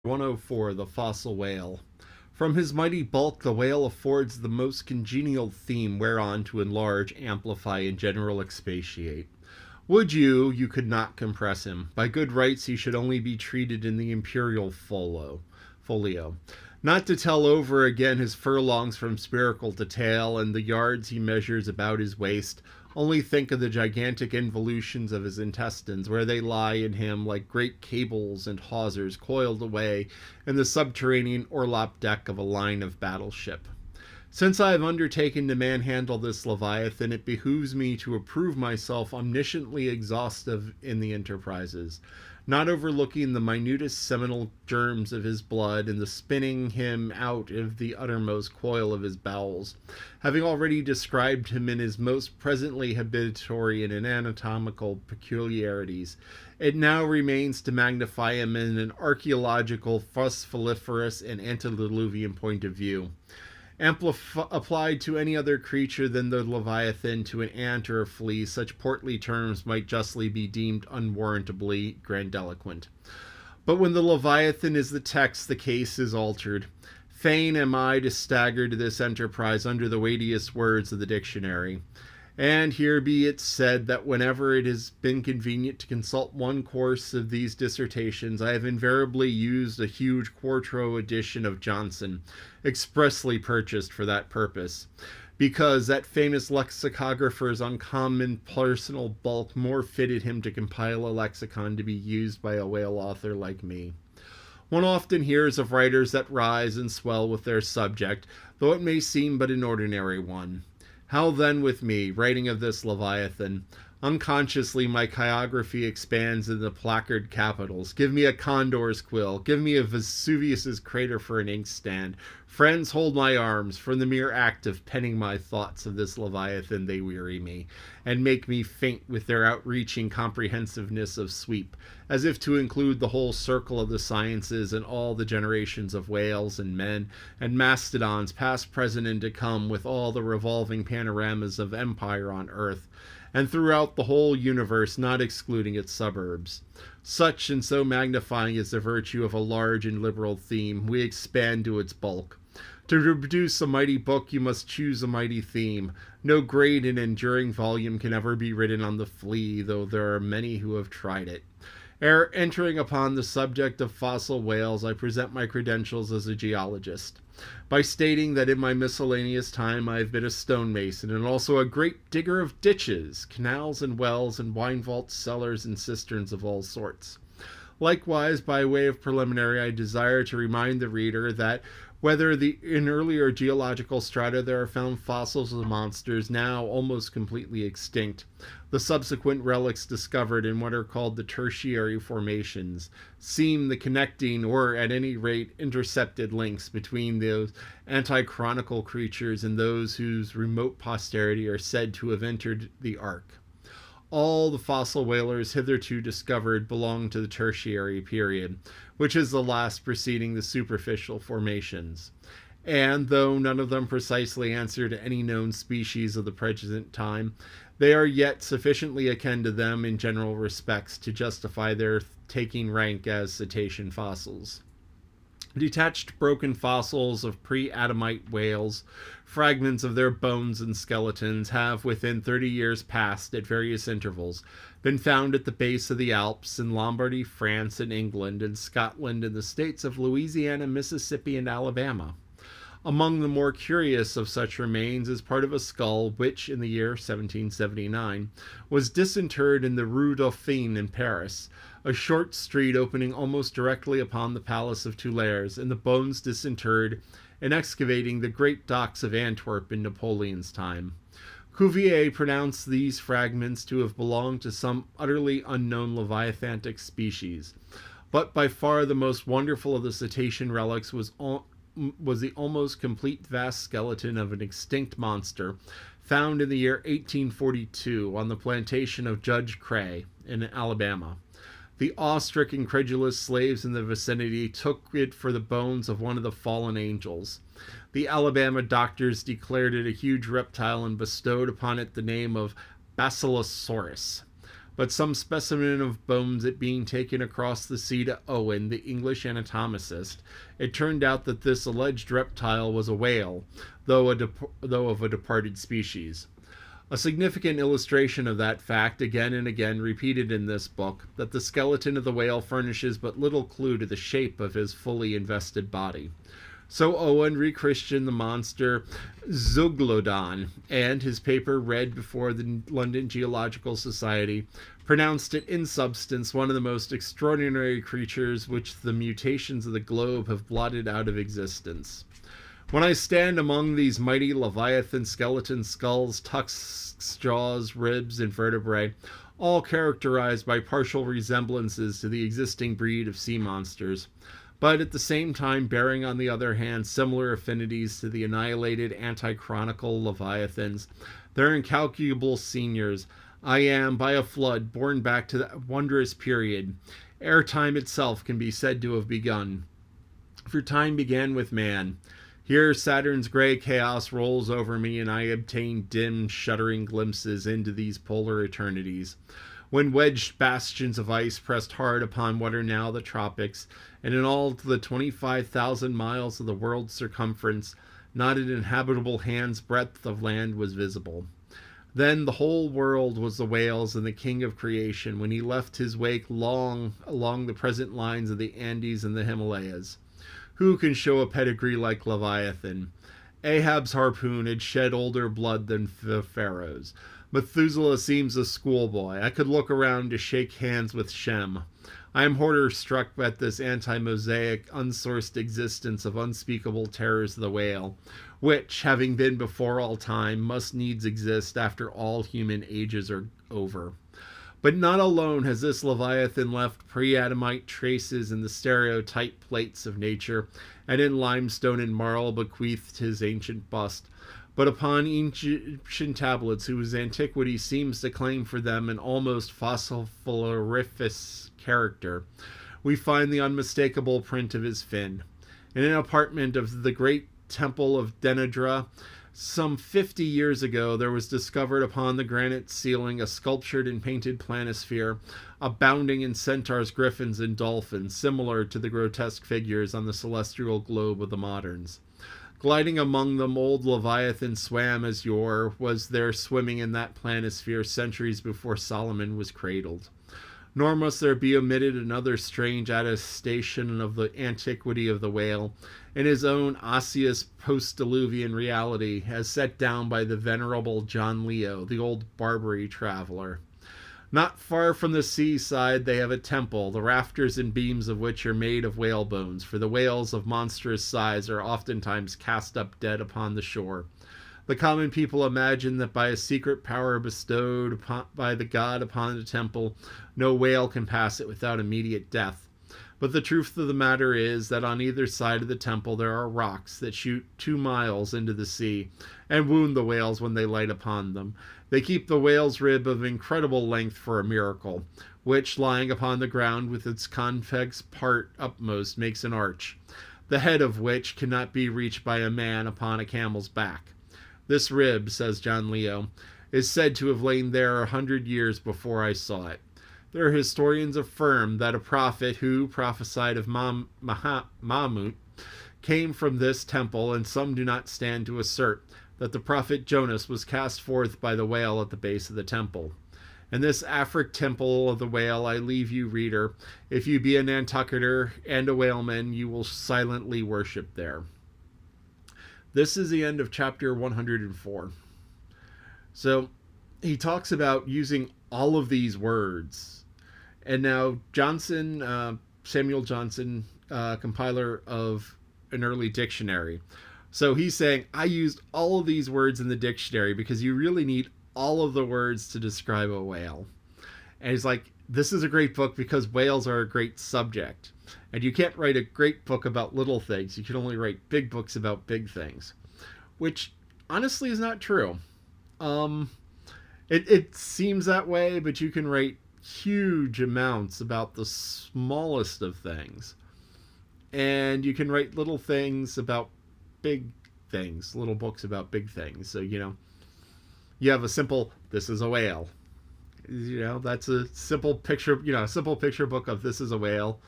104. The Fossil Whale. From his mighty bulk, the whale affords the most congenial theme whereon to enlarge, amplify, and general expatiate. Would you could not compress him. By good rights he should only be treated in the imperial folio. Not to tell over again his furlongs from spiracle to tail, and the yards he measures about his waist. Only think of the gigantic involutions of his intestines, where they lie in him like great cables and hawsers coiled away in the subterranean orlop deck of a line of battleship. Since I have undertaken to manhandle this Leviathan, it behooves me to approve myself omnisciently exhaustive in the enterprises, not overlooking the minutest seminal germs of his blood and the spinning him out of the uttermost coil of his bowels. Having already described him in his most presently habitatory and anatomical peculiarities, it now remains to magnify him in an archaeological, fossiliferous, and antediluvian point of view. Applied to any other creature than the Leviathan, to an ant or a flea, such portly terms might justly be deemed unwarrantably grandiloquent. But when the Leviathan is the text, the case is altered. Fain am I to stagger to this enterprise under the weightiest words of the dictionary. And here be it said that whenever it has been convenient to consult one course of these dissertations, I have invariably used a huge quarto edition of Johnson, expressly purchased for that purpose, because that famous lexicographer's uncommon personal bulk more fitted him to compile a lexicon to be used by a whale author like me. One often hears of writers that rise and swell with their subject, though it may seem but an ordinary one. How then with me, writing of this Leviathan? Unconsciously my chirography expands in the placard capitals. Give me a condor's quill. Give me a Vesuvius's crater for an inkstand. Friends, hold my arms. From the mere act of penning my thoughts of this Leviathan they weary me, and make me faint with their outreaching comprehensiveness of sweep, as if to include the whole circle of the sciences and all the generations of whales and men and mastodons past, present, and to come, with all the revolving panoramas of empire on earth, and throughout the whole universe, not excluding its suburbs. Such and so magnifying is the virtue of a large and liberal theme, we expand to its bulk. To reproduce a mighty book, you must choose a mighty theme. No great and enduring volume can ever be written on the flea, though there are many who have tried it. Ere entering upon the subject of fossil whales, I present my credentials as a geologist, by stating that in my miscellaneous time I have been a stonemason and also a great digger of ditches, canals and wells and wine vaults, cellars and cisterns of all sorts. Likewise, by way of preliminary, I desire to remind the reader that whether in earlier geological strata there are found fossils of monsters now almost completely extinct, the subsequent relics discovered in what are called the tertiary formations seem the connecting, or at any rate intercepted, links between those antichronical creatures and those whose remote posterity are said to have entered the ark. All the fossil whalers hitherto discovered belong to the tertiary period, which is the last preceding the superficial formations. And though none of them precisely answer to any known species of the present time, they are yet sufficiently akin to them in general respects to justify their taking rank as cetacean fossils. Detached broken fossils of pre-Adamite whales, fragments of their bones and skeletons, have within 30 years past, at various intervals, been found at the base of the Alps, in Lombardy, France, and England, and Scotland, and the states of Louisiana, Mississippi, and Alabama. Among the more curious of such remains is part of a skull which, in the year 1779, was disinterred in the Rue Dauphine in Paris, a short street opening almost directly upon the Palace of Tuileries, and the bones disinterred in excavating the great docks of Antwerp in Napoleon's time. Cuvier pronounced these fragments to have belonged to some utterly unknown leviathantic species, but by far the most wonderful of the cetacean relics was the almost complete vast skeleton of an extinct monster, found in the year 1842 on the plantation of Judge Cray in Alabama. The awe-stricken credulous slaves in the vicinity took it for the bones of one of the fallen angels. The Alabama doctors declared it a huge reptile and bestowed upon it the name of Basilosaurus. but some specimen of bones it being taken across the sea to Owen, the English anatomist, it turned out that this alleged reptile was a whale, though of a departed species. A significant illustration of that fact, again and again repeated in this book, that the skeleton of the whale furnishes but little clue to the shape of his fully invested body. So Owen rechristened the monster Zeuglodon, and his paper, read before the London Geological Society, pronounced it in substance one of the most extraordinary creatures which the mutations of the globe have blotted out of existence. When I stand among these mighty leviathan skeleton skulls, tusks, jaws, ribs, and vertebrae, all characterized by partial resemblances to the existing breed of sea monsters, but at the same time bearing on the other hand similar affinities to the annihilated anti-chronicle leviathans, their incalculable seniors, I am, by a flood, borne back to that wondrous period, ere time itself can be said to have begun. For time began with man. Here Saturn's gray chaos rolls over me, and I obtain dim, shuddering glimpses into these polar eternities, when wedged bastions of ice pressed hard upon what are now the tropics, and in all the 25,000 miles of the world's circumference, not an inhabitable hand's breadth of land was visible. Then the whole world was the whale's and the king of creation, when he left his wake long along the present lines of the Andes and the Himalayas. Who can show a pedigree like Leviathan? Ahab's harpoon had shed older blood than the Pharaoh's. Methuselah seems a schoolboy. I could look around to shake hands with Shem. I am horror struck at this anti-Mosaic, unsourced existence of unspeakable terrors of the whale, which, having been before all time, must needs exist after all human ages are over. But not alone has this Leviathan left pre-Adamite traces in the stereotype plates of nature, and in limestone and marl bequeathed his ancient bust, but upon Egyptian tablets whose antiquity seems to claim for them an almost fossiliferous character, we find the unmistakable print of his fin. In an apartment of the great temple of Denadra, some 50 years ago, there was discovered upon the granite ceiling a sculptured and painted planisphere, abounding in centaurs, griffins, and dolphins, similar to the grotesque figures on the celestial globe of the moderns. Gliding among them, old Leviathan swam as yore was there swimming in that planisphere centuries before Solomon was cradled. Nor must there be omitted another strange attestation of the antiquity of the whale, in his own osseous post-diluvian reality, as set down by the venerable John Leo, the old Barbary traveler. Not far from the seaside they have a temple, the rafters and beams of which are made of whale bones, for the whales of monstrous size are oftentimes cast up dead upon the shore. The common people imagine that by a secret power bestowed by the god upon the temple, no whale can pass it without immediate death. But the truth of the matter is that on either side of the temple there are rocks that shoot 2 miles into the sea, and wound the whales when they light upon them. They keep the whale's rib of incredible length for a miracle, which, lying upon the ground with its convex part upmost, makes an arch, the head of which cannot be reached by a man upon a camel's back. This rib, says John Leo, is said to have lain there 100 years before I saw it. Their historians affirm that a prophet who prophesied of Mahmud came from this temple, and some do not stand to assert that the prophet Jonas was cast forth by the whale at the base of the temple. And this Afric temple of the whale I leave you, reader. If you be a Nantucketer and a whaleman, you will silently worship there. This is the end of chapter 104. So he talks about using all of these words. And now Samuel Johnson, compiler of an early dictionary. So he's saying, I used all of these words in the dictionary because you really need all of the words to describe a whale. And he's like, this is a great book because whales are a great subject. And you can't write a great book about little things. You can only write big books about big things. Which, honestly, is not true. It seems that way, but you can write huge amounts about the smallest of things. And you can write little things about big things. Little books about big things. So, you have a simple, this is a whale. That's a simple picture, simple picture book of this is a whale,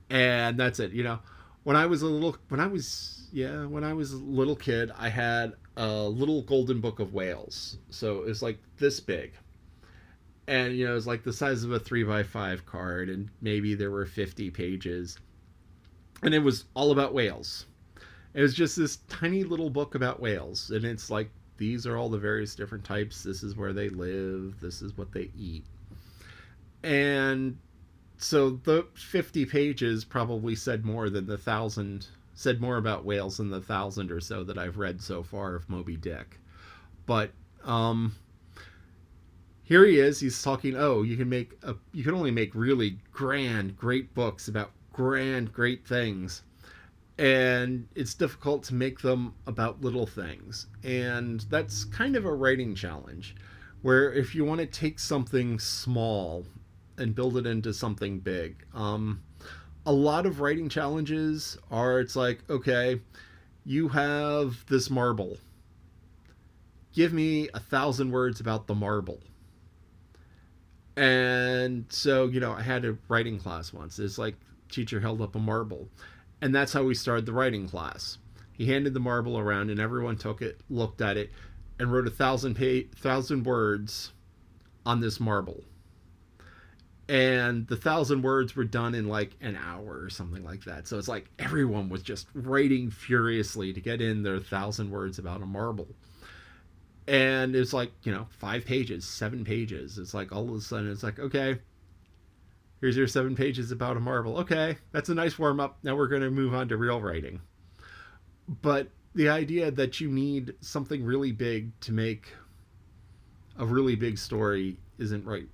and that's it. When I was a little kid, I had a little golden book of whales. So it was like this big, and it was like the size of a 3x5 card, and maybe there were 50 pages, and it was all about whales. It was just this tiny little book about whales, and it's like these are all the various different types. This is where they live. This is what they eat. And so the 50 pages probably said more than the thousand said more about whales than the thousand or so that I've read so far of Moby Dick. But here he is. He's talking. Oh, you can only make really grand, great books about grand, great things, and it's difficult to make them about little things. And that's kind of a writing challenge, where if you want to take something small and build it into something big, a lot of writing challenges are it's like, okay, you have this marble. Give me 1,000 words about the marble. And so, I had a writing class once. It's like teacher held up a marble. And that's how we started the writing class. He handed the marble around and everyone took it, looked at it, and wrote 1,000 words on this marble. And the 1,000 words were done in like an hour or something like that. So it's like everyone was just writing furiously to get in their 1,000 words about a marble. And it's like 5 pages, 7 pages. It's like all of a sudden it's like, okay, here's your 7 pages about a marble. Okay, that's a nice warm up. Now we're going to move on to real writing. But the idea that you need something really big to make a really big story isn't right.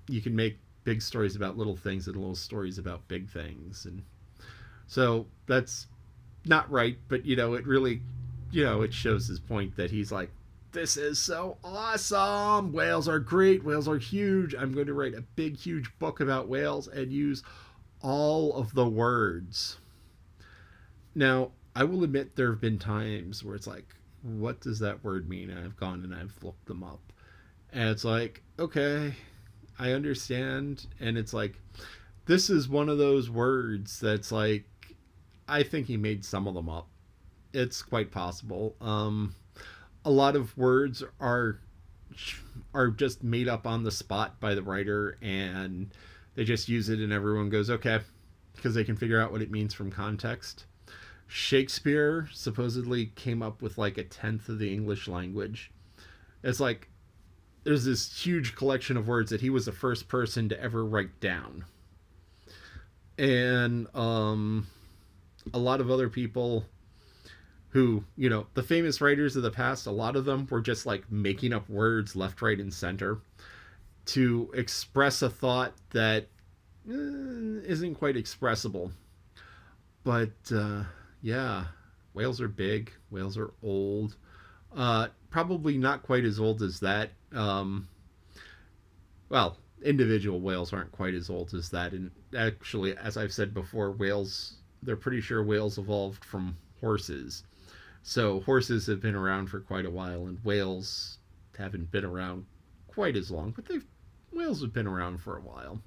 You can make big stories about little things and little stories about big things, and so that's not right. But it really, it shows his point that he's like, this is so awesome. Whales are great. Whales are huge. I'm going to write a big, huge book about whales and use all of the words. Now, I will admit there have been times where it's like, what does that word mean? And I've gone and I've looked them up. And it's like, okay, I understand. And it's like, this is one of those words that's like, I think he made some of them up. It's quite possible. A lot of words are just made up on the spot by the writer, and they just use it and everyone goes, okay, because they can figure out what it means from context. Shakespeare supposedly came up with like 1/10 of the English language. It's like there's this huge collection of words that he was the first person to ever write down. And a lot of other people who, the famous writers of the past, a lot of them were just like making up words left, right, and center to express a thought that isn't quite expressible. But yeah, whales are big, whales are old. Probably not quite as old as that. Well, individual whales aren't quite as old as that. And actually, as I've said before, they're pretty sure whales evolved from horses. So horses have been around for quite a while, and whales haven't been around quite as long, but whales have been around for a while.